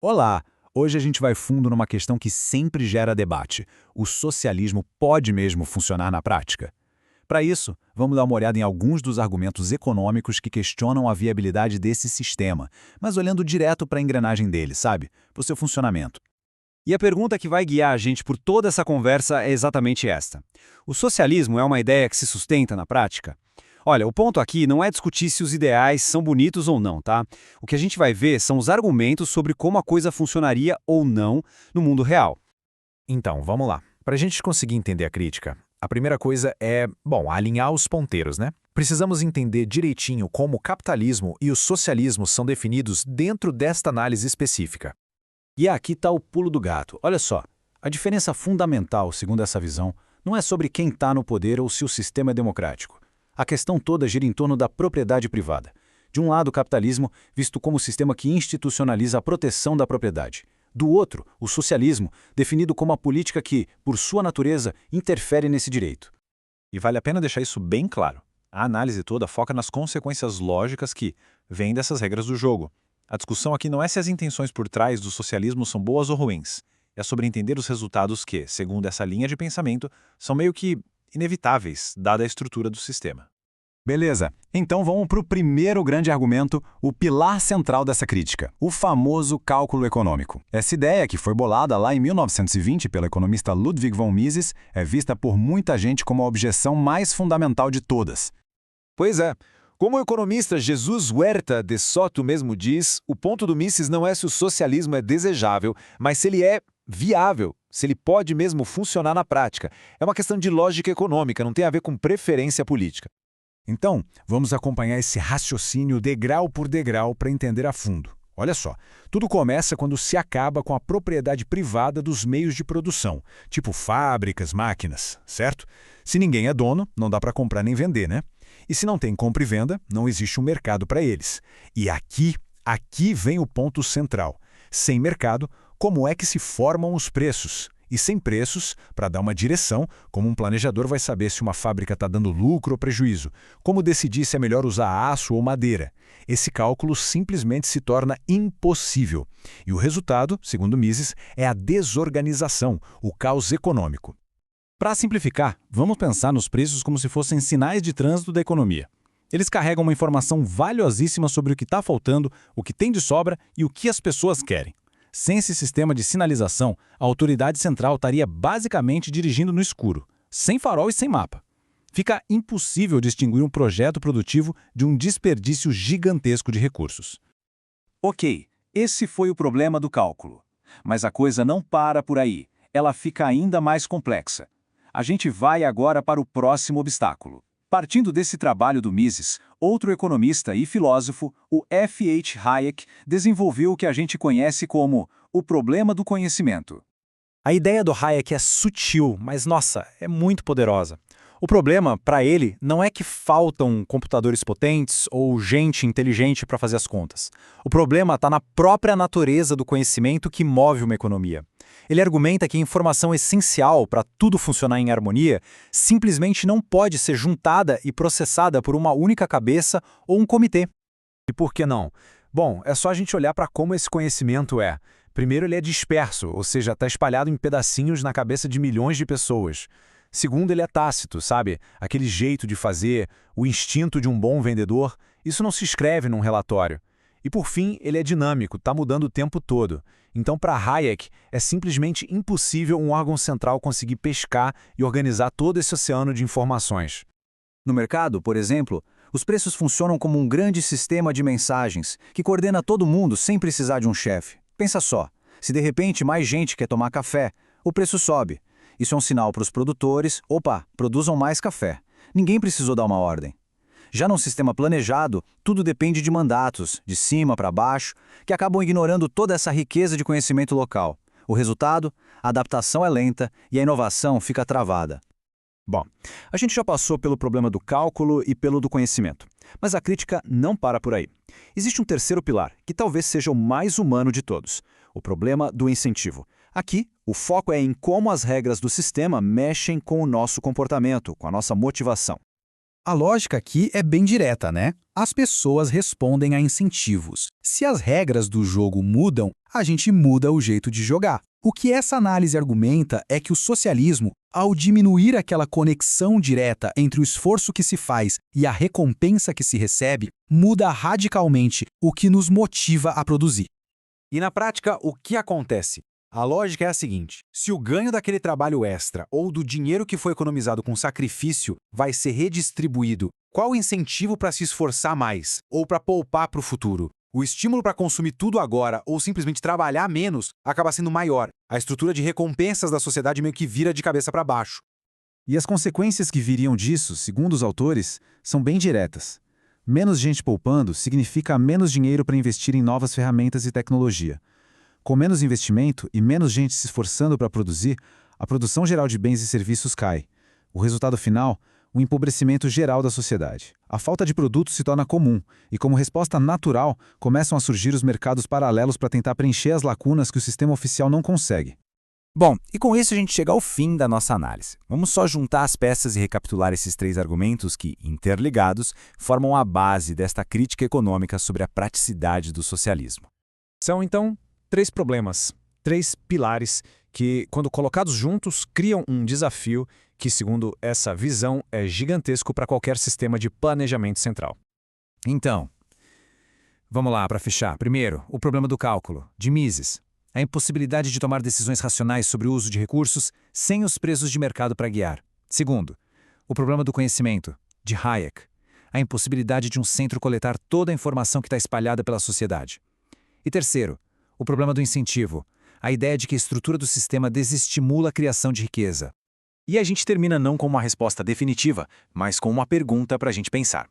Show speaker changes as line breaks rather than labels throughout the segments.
Olá! Hoje a gente vai fundo numa questão que sempre gera debate. O socialismo pode mesmo funcionar na prática? Para isso, vamos dar uma olhada em alguns dos argumentos econômicos que questionam a viabilidade desse sistema, mas olhando direto para a engrenagem dele, sabe? Para o seu funcionamento.
E a pergunta que vai guiar a gente por toda essa conversa é exatamente esta. O socialismo é uma ideia que se sustenta na prática? Olha, o ponto aqui não é discutir se os ideais são bonitos ou não, tá? O que a gente vai ver são os argumentos sobre como a coisa funcionaria ou não no mundo real.
Então, vamos lá. Para a gente conseguir entender a crítica, a primeira coisa é, bom, alinhar os ponteiros, né? Precisamos entender direitinho como o capitalismo e o socialismo são definidos dentro desta análise específica.
E aqui está o pulo do gato. Olha só, a diferença fundamental, segundo essa visão, não é sobre quem está no poder ou se o sistema é democrático. A questão toda gira em torno da propriedade privada. De um lado, o capitalismo, visto como o sistema que institucionaliza a proteção da propriedade. Do outro, o socialismo, definido como a política que, por sua natureza, interfere nesse direito.
E vale a pena deixar isso bem claro. A análise toda foca nas consequências lógicas que vêm dessas regras do jogo. A discussão aqui não é se as intenções por trás do socialismo são boas ou ruins. É sobre entender os resultados que, segundo essa linha de pensamento, são meio que inevitáveis, dada a estrutura do sistema.
Beleza, então vamos para o primeiro grande argumento, o pilar central dessa crítica, o famoso cálculo econômico. Essa ideia, que foi bolada lá em 1920 pelo economista Ludwig von Mises, é vista por muita gente como a objeção mais fundamental de todas.
Pois é. Como o economista Jesus Huerta de Soto mesmo diz, o ponto do Mises não é se o socialismo é desejável, mas se ele é viável, se ele pode mesmo funcionar na prática. É uma questão de lógica econômica, não tem a ver com preferência política.
Então, vamos acompanhar esse raciocínio degrau por degrau para entender a fundo. Olha só, tudo começa quando se acaba com a propriedade privada dos meios de produção, tipo fábricas, máquinas, certo? Se ninguém é dono, não dá para comprar nem vender, né? E se não tem compra e venda, não existe um mercado para eles. E aqui vem o ponto central. Sem mercado, como é que se formam os preços? E sem preços, para dar uma direção, como um planejador vai saber se uma fábrica está dando lucro ou prejuízo? Como decidir se é melhor usar aço ou madeira? Esse cálculo simplesmente se torna impossível. E o resultado, segundo Mises, é a desorganização, o caos econômico.
Para simplificar, vamos pensar nos preços como se fossem sinais de trânsito da economia. Eles carregam uma informação valiosíssima sobre o que está faltando, o que tem de sobra e o que as pessoas querem. Sem esse sistema de sinalização, a autoridade central estaria basicamente dirigindo no escuro, sem farol e sem mapa. Fica impossível distinguir um projeto produtivo de um desperdício gigantesco de recursos.
Ok, esse foi o problema do cálculo. Mas a coisa não para por aí, ela fica ainda mais complexa. A gente vai agora para o próximo obstáculo. Partindo desse trabalho do Mises, outro economista e filósofo, o F.H. Hayek, desenvolveu o que a gente conhece como o problema do conhecimento.
A ideia do Hayek é sutil, mas nossa, é muito poderosa. O problema, para ele, não é que faltam computadores potentes ou gente inteligente para fazer as contas. O problema está na própria natureza do conhecimento que move uma economia. Ele argumenta que a informação essencial para tudo funcionar em harmonia simplesmente não pode ser juntada e processada por uma única cabeça ou um comitê.
E por que não? Bom, é só a gente olhar para como esse conhecimento é. Primeiro, ele é disperso, ou seja, está espalhado em pedacinhos na cabeça de milhões de pessoas. Segundo, ele é tácito, sabe? Aquele jeito de fazer, o instinto de um bom vendedor, isso não se escreve num relatório. E por fim, ele é dinâmico, está mudando o tempo todo. Então, para Hayek, é simplesmente impossível um órgão central conseguir pescar e organizar todo esse oceano de informações.
No mercado, por exemplo, os preços funcionam como um grande sistema de mensagens que coordena todo mundo sem precisar de um chefe. Pensa só, se de repente mais gente quer tomar café, o preço sobe. Isso é um sinal para os produtores, opa, produzam mais café. Ninguém precisou dar uma ordem. Já num sistema planejado, tudo depende de mandatos, de cima para baixo, que acabam ignorando toda essa riqueza de conhecimento local. O resultado? A adaptação é lenta e a inovação fica travada.
Bom, a gente já passou pelo problema do cálculo e pelo do conhecimento, mas a crítica não para por aí. Existe um terceiro pilar, que talvez seja o mais humano de todos, o problema do incentivo. Aqui, o foco é em como as regras do sistema mexem com o nosso comportamento, com a nossa motivação.
A lógica aqui é bem direta, né? As pessoas respondem a incentivos. Se as regras do jogo mudam, a gente muda o jeito de jogar. O que essa análise argumenta é que o socialismo, ao diminuir aquela conexão direta entre o esforço que se faz e a recompensa que se recebe, muda radicalmente o que nos motiva a produzir.
E na prática, o que acontece? A lógica é a seguinte: se o ganho daquele trabalho extra ou do dinheiro que foi economizado com sacrifício vai ser redistribuído, qual o incentivo para se esforçar mais ou para poupar para o futuro? O estímulo para consumir tudo agora ou simplesmente trabalhar menos acaba sendo maior. A estrutura de recompensas da sociedade meio que vira de cabeça para baixo.
E as consequências que viriam disso, segundo os autores, são bem diretas. Menos gente poupando significa menos dinheiro para investir em novas ferramentas e tecnologia. Com menos investimento e menos gente se esforçando para produzir, a produção geral de bens e serviços cai. O resultado final, o empobrecimento geral da sociedade. A falta de produtos se torna comum e, como resposta natural, começam a surgir os mercados paralelos para tentar preencher as lacunas que o sistema oficial não consegue.
Bom, e com isso a gente chega ao fim da nossa análise. Vamos só juntar as peças e recapitular esses 3 argumentos que, interligados, formam a base desta crítica econômica sobre a praticidade do socialismo.
São, então, 3 problemas, 3 pilares que, quando colocados juntos, criam um desafio que, segundo essa visão, é gigantesco para qualquer sistema de planejamento central.
Então, vamos lá para fechar. Primeiro, o problema do cálculo, de Mises. A impossibilidade de tomar decisões racionais sobre o uso de recursos sem os preços de mercado para guiar. Segundo, o problema do conhecimento, de Hayek. A impossibilidade de um centro coletar toda a informação que está espalhada pela sociedade. E terceiro, o problema do incentivo, a ideia de que a estrutura do sistema desestimula a criação de riqueza.
E a gente termina não com uma resposta definitiva, mas com uma pergunta para a gente pensar.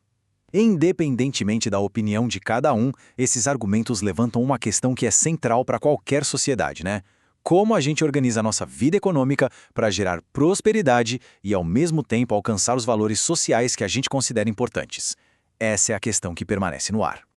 Independentemente da opinião de cada um, esses argumentos levantam uma questão que é central para qualquer sociedade, né? Como a gente organiza a nossa vida econômica para gerar prosperidade e, ao mesmo tempo, alcançar os valores sociais que a gente considera importantes? Essa é a questão que permanece no ar.